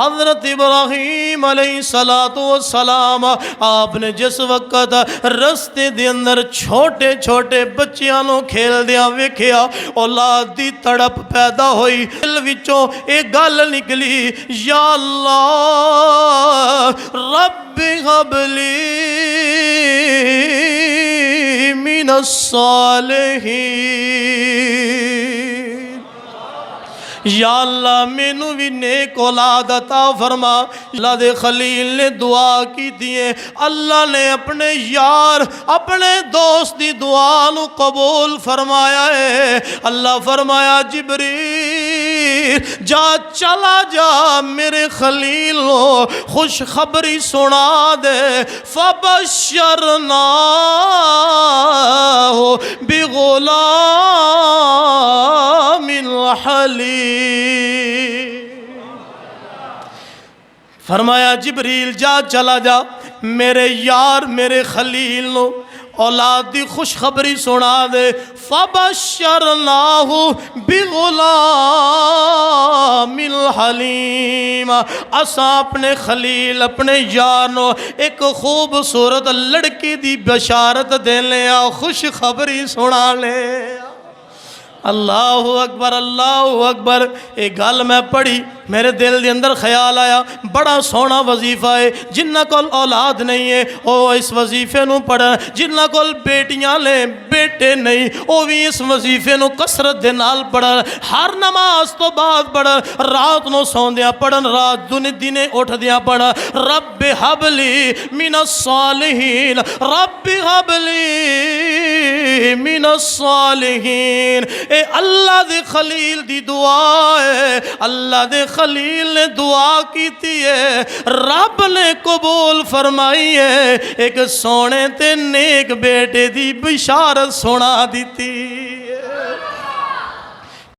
حضرت ابراہیم علیہ السلام آپ نے جس وقت رستے دے اندر چھوٹے چھوٹے بچیاں نو کھیل دیا ویکھیا، اولاد دی تڑپ پیدا ہوئی، دل وچوں ایک گل نکلی، یا اللہ رب ہب لی من الصالحین، یا اللہ مینوں بھی نیک اولاد عطا فرما۔ اللہ دے خلیل نے دعا کی دیئے، اللہ نے اپنے یار اپنے دوست دی دعا نو قبول فرمایا ہے۔ اللہ فرمایا جبریل جا چلا جا میرے خلیل نو خوشخبری سنا دے، فبشرناہ بغلام حلیم۔ فرمایا جبریل جا چلا جا میرے یار میرے خلیل نو اولاد دی خوشخبری سنا دے، فبشرناہ بغلام حلیم۔ اساں اپنے خلیل اپنے یار نو ایک خوبصورت لڑکی دی بشارت دینے آ، خوشخبری سنا لے۔ اللہ اکبر اللہ اکبر۔ ایک گل میں پڑھی میرے دل دے اندر خیال آیا، بڑا سونا وظیفہ ہے، جنہ کول اولاد نہیں ہے وہ اس وظیفے نو پڑھن، جنہ کول بیٹیاں لے بیٹے نہیں وہ بھی اس وظیفے نو کثرت دے نال پڑھن، ہر نماز تو بعد پڑھن، رات نو سوندیاں پڑھن، رات دنے اٹھ دیاں پڑھن، رب حب لی من الصالحین، رب حب لی من الصالحین۔ اے اللہ دے خلیل دی دعا ہے، اللہ دے خلیل نے دعا کیتی ہے، رب نے قبول فرمائی ہے، ایک سونے تے نیک بیٹے دی بشارت سنا دیتی ہے۔